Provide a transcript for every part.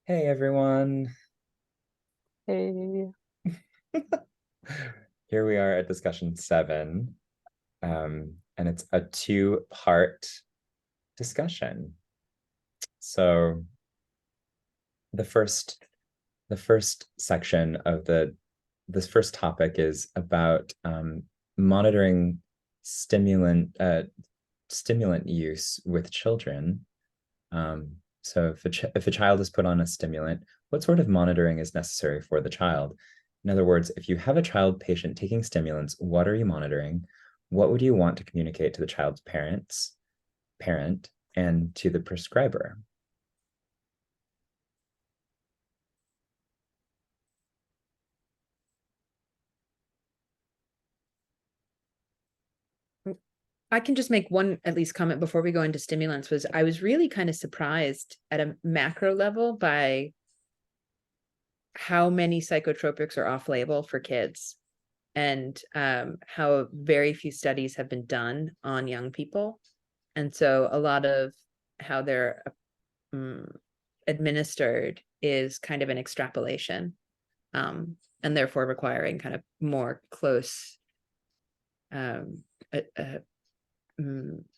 Hey everyone. Hey. Here we are at discussion 7. And it's a two-part discussion. So the first the first section of this first topic is about monitoring stimulant stimulant use with children. So if a child is put on a stimulant, what sort of monitoring is necessary for the child? In other words, if you have a child patient taking stimulants, what are you monitoring? What would you want to communicate to the child's parent, and to the prescriber? I can just make one at least comment before we go into stimulants. Was I was really kind of surprised at a macro level by how many psychotropics are off label for kids, and how very few studies have been done on young people. And so a lot of how they're um, administered is kind of an extrapolation, and therefore requiring kind of more close um,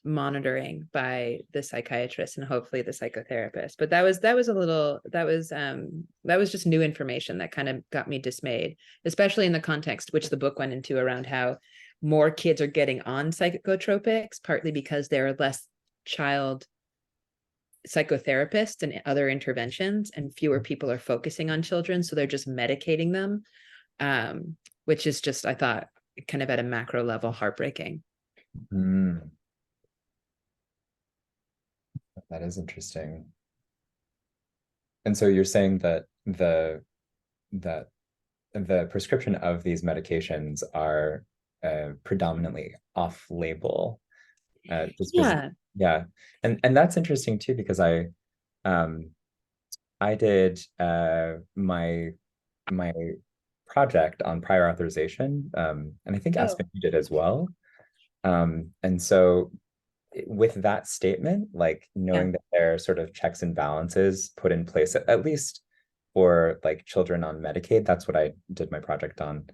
monitoring by the psychiatrist and hopefully the psychotherapist. But that was a little that was just new information that kind of got me dismayed, especially in the context which the book went into around how more kids are getting on psychotropics, partly because there are less child psychotherapists and other interventions and fewer people are focusing on children, so they're just medicating them, which is just, I thought, kind of at a macro level heartbreaking. Mm, that is interesting. And so you're saying that that the prescription of these medications are predominantly off-label, just because, Yeah. yeah, and that's interesting too because um I did my project on prior authorization, and I think Oh, Aspen you did as well. And so with that statement, like yeah. knowing that there are sort of checks and balances put in place, at least for like children on Medicaid, that's what I did my project on.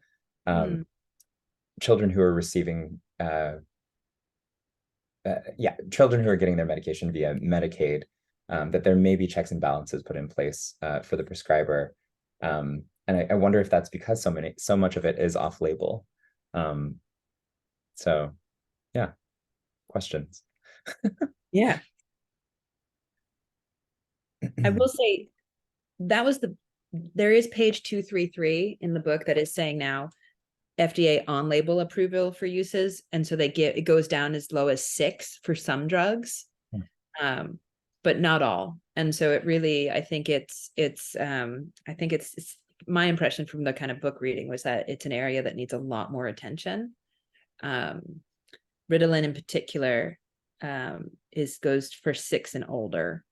Um, Mm. children who are receiving, yeah, children who are getting their medication via Medicaid, that there may be checks and balances put in place for the prescriber. And I wonder if that's because so much of it is off label. Um, so yeah, questions. Yeah. I will say that was there is page 233 in the book that is saying now FDA on label approval for uses. And so it goes down as low as 6 for some drugs, um, but not all. And so it really, I think it's my impression from the kind of book reading was that it's an area that needs a lot more attention. Um, Ritalin in particular is goes for 6 and older.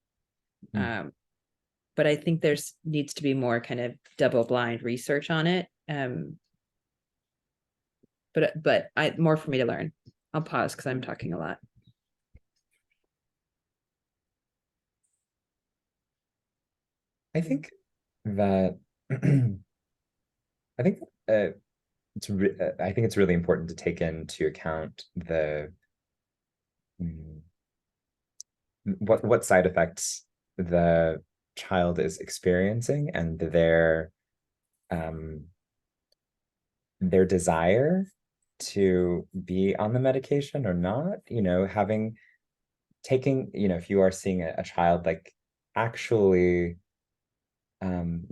Um, but I think there's needs to be more kind of double blind research on it. But I more for me to learn. I'll pause because I'm talking a lot. I think that I think I think it's really important to take into account the mm, what side effects the child is experiencing and um their desire to be on the medication or not, having taking, if you are seeing a child like actually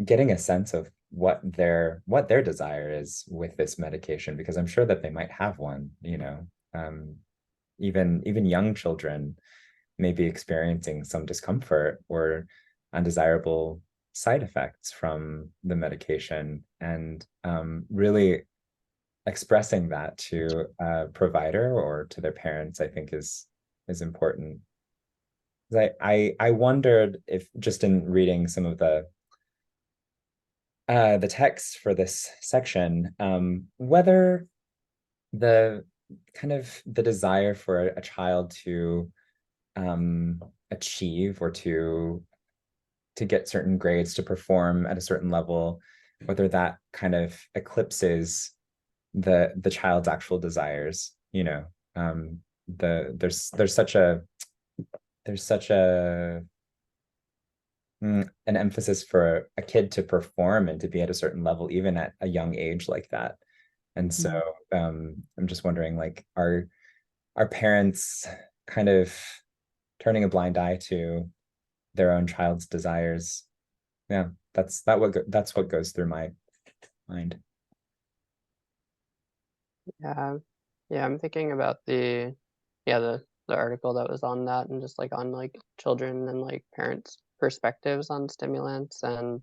getting a sense of what their desire is with this medication, because I'm sure that they might have one, even young children may be experiencing some discomfort or undesirable side effects from the medication, and really expressing that to a provider or to their parents, I think is important. I wondered if, just in reading some of the text for this section, whether the kind of the desire for a child to achieve or to get certain grades, to perform at a certain level, whether that kind of eclipses the child's actual desires, you know. There's such a an emphasis for a kid to perform and to be at a certain level, even at a young age like that. And so I'm just wondering, like, are parents kind of turning a blind eye to their own child's desires? Yeah, that's what goes through my mind. Yeah, yeah, I'm thinking about the article that was on that, and just like on like children and like parents' perspectives on stimulants, and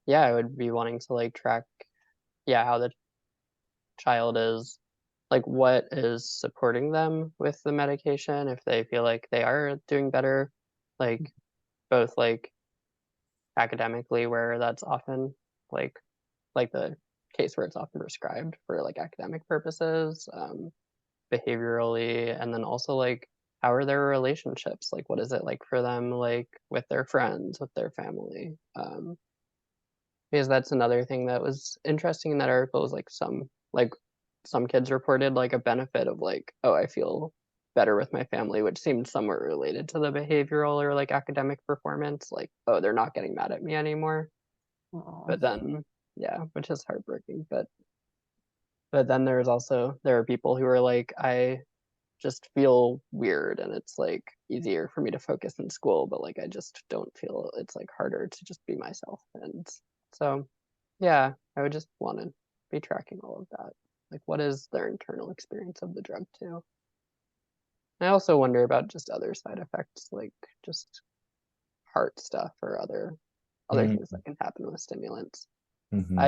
yeah, I would be wanting to like track how the child is, like what is supporting them with the medication, if they feel like they are doing better, like both like academically, where that's often like the case where it's often prescribed for like academic purposes, behaviorally, and then also like how are their relationships, like what is it like for them, like with their friends, with their family, because that's another thing that was interesting in that article, is like some kids reported like a benefit of like, oh, I feel better with my family, which seemed somewhat related to the behavioral or like academic performance, like, oh, they're not getting mad at me anymore. Aw. But then which is heartbreaking, but then there are people who are like, I just feel weird and it's like easier for me to focus in school, but like I just don't feel, it's like harder to just be myself. And so yeah, I would just want to be tracking all of that, like what is their internal experience of the drug too. I also wonder about just other side effects, like just heart stuff or other Mm-hmm. things that can happen with stimulants. Mm-hmm.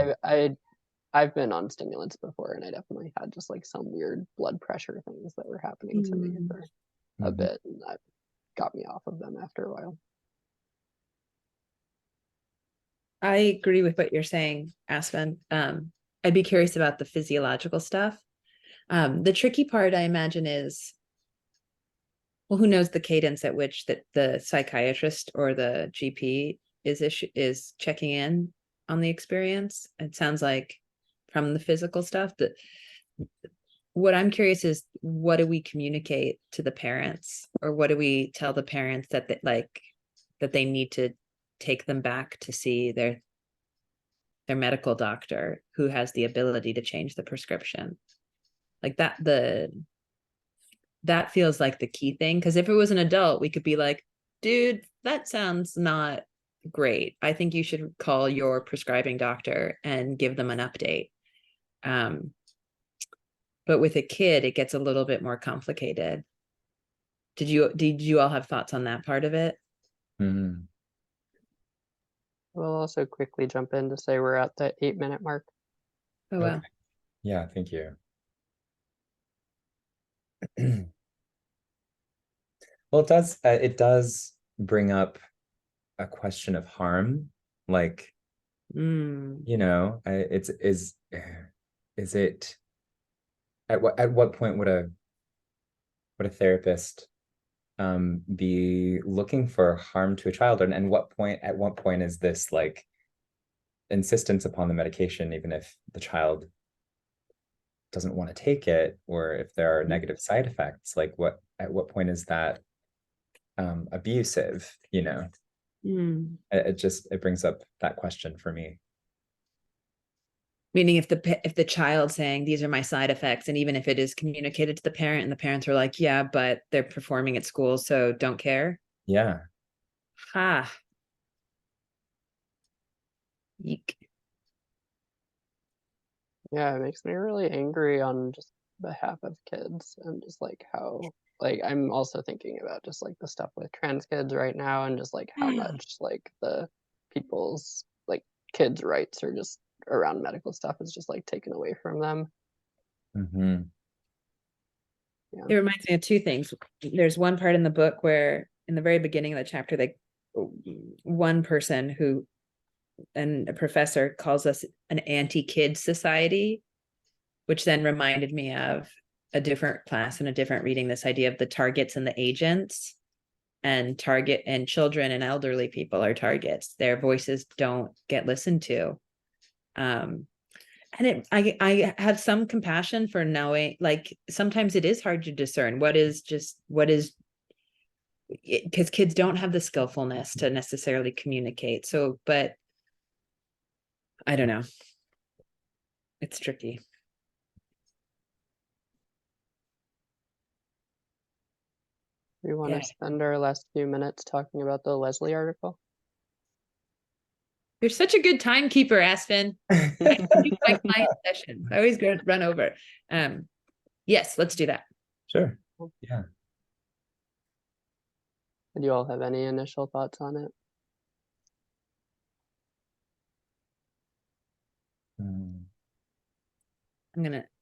I've been on stimulants before, and I definitely had just like some weird blood pressure things that were happening to me for a Mm-hmm. bit, and that got me off of them after a while. I agree with what you're saying, Aspen. I'd be curious about the physiological stuff. The tricky part, I imagine, is, well, who knows the cadence at which that the psychiatrist or the GP is checking in on the experience. It sounds like from the physical stuff that what I'm curious is, what do we communicate to the parents, or what do we tell the parents that they need to take them back to see their medical doctor who has the ability to change the prescription, like that feels like the key thing. Because if it was an adult, we could be like, dude, that sounds not great, I think you should call your prescribing doctor and give them an update. But with a kid, it gets a little bit more complicated. Did you all have thoughts on that part of it? Mm-hmm. We'll also quickly jump in to say we're at the 8-minute mark. Oh wow. Okay. Yeah, thank you. Well, it does bring up a question of harm, like, you know, is it, at what point would a therapist be looking for harm to a child, and at what point is this like insistence upon the medication, even if the child doesn't want to take it, or if there are negative side effects, like at what point is that abusive, you know? It brings up that question for me. Meaning if the child saying these are my side effects, and even if it is communicated to the parent and the parents are like, yeah, but they're performing at school, so don't care. Yeah. Ha. Eek. Yeah, it makes me really angry on just behalf of kids, and just like how, like, I'm also thinking about just like the stuff with trans kids right now, and just like how much like the people's like kids' rights are just around medical stuff is just like taken away from them. Mm-hmm. Yeah. It reminds me of two things. There's one part in the book where, in the very beginning of the chapter, one person and a professor calls us an anti-kid society, which then reminded me of a different class and a different reading, this idea of the targets and the agents. and children and elderly people are targets. Their voices don't get listened to. And I have some compassion for knowing, like, sometimes it is hard to discern what is, because kids don't have the skillfulness to necessarily communicate. So, but I don't know. It's tricky. We want to spend our last few minutes talking about the Leslie article. You're such a good timekeeper, Aspen. I do my client session. I always run over. Yes, let's do that. Sure. Yeah. Do you all have any initial thoughts on it? I'm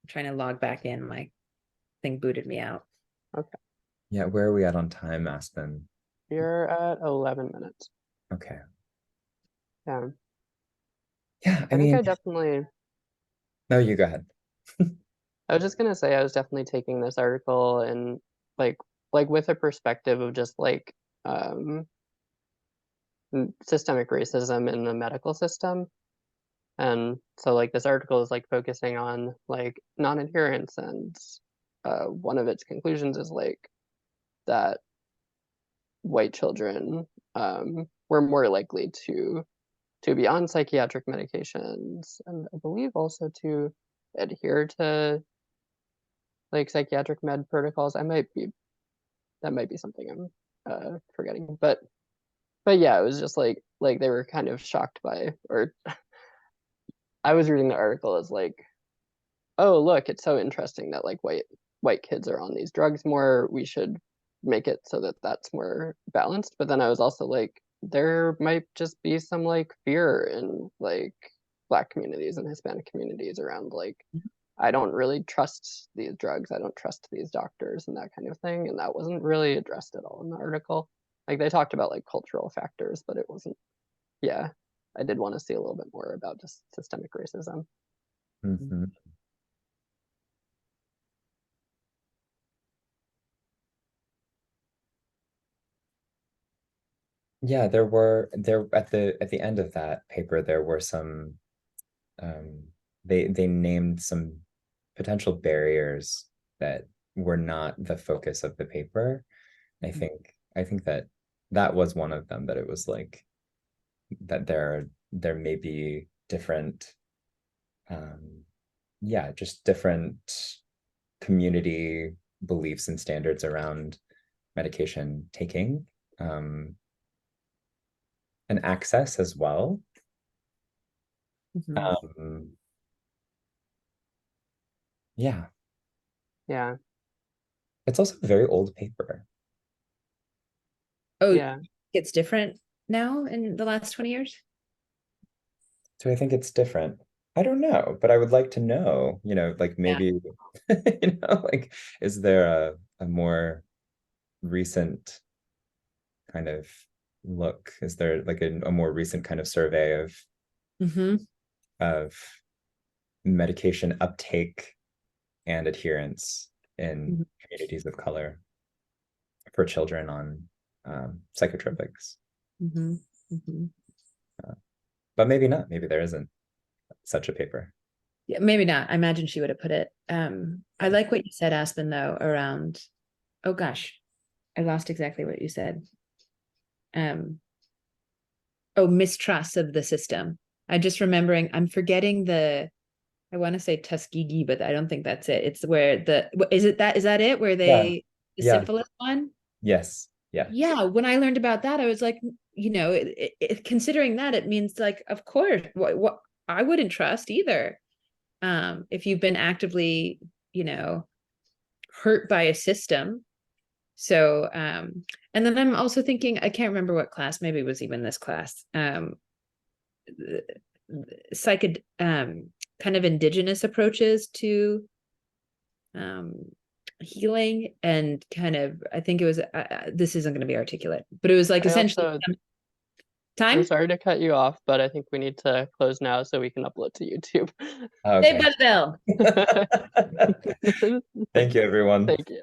trying to log back in. My thing booted me out. Okay. Yeah, where are we at on time, Aspen? You're at 11 minutes. Okay. Yeah. Yeah, I think I definitely... No, you go ahead. I was just gonna say I was definitely taking this article and like with a perspective of just like systemic racism in the medical system. And so like this article is like focusing on like non-adherence, and one of its conclusions is like that white children were more likely to be on psychiatric medications, and I believe also to adhere to like psychiatric med protocols. That might be something I'm forgetting, but yeah, it was just like they were kind of shocked by, or I was reading the article as like, oh look, it's so interesting that like white kids are on these drugs more. We should make it so that that's more balanced. But then I was also like, there might just be some like fear in like Black communities and Hispanic communities around like, I don't really trust these drugs, I don't trust these doctors and that kind of thing. And that wasn't really addressed at all in the article. Like they talked about like cultural factors, but it wasn't. Yeah, I did want to see a little bit more about just systemic racism. Mm-hmm. Yeah, there at the end of that paper, there were some they named some potential barriers that were not the focus of the paper. I think that was one of them, that it was like that there may be different just different community beliefs and standards around medication taking, and access as well. Yeah. It's also a very old paper. Oh, yeah. It's different now in the last 20 years? Do I think it's different? I don't know, but I would like to know, like maybe, like, is there a more recent kind of look? Is there like a more recent kind of survey of medication uptake and adherence in communities of color for children on psychotropics? But maybe not. Maybe there isn't such a paper. Yeah, maybe not. I imagine she would have put it. I like what you said, Aspen, though, around, oh gosh, I lost exactly what you said. Mistrust of the system. I'm forgetting I want to say Tuskegee, but I don't think that's it. It's where is that it? Where the syphilis one? Yes. Yeah. Yeah. When I learned about that, I was like, considering that, it means like, of course, what I wouldn't trust either. If you've been actively, hurt by a system. So, and then I'm also thinking, I can't remember what class, maybe it was even this class, kind of indigenous approaches to healing, and kind of, I think it was, this isn't going to be articulate, but it was like essentially time. I'm sorry to cut you off, but I think we need to close now so we can upload to YouTube. Okay. Saved by the bell. Thank you, everyone. Thank you.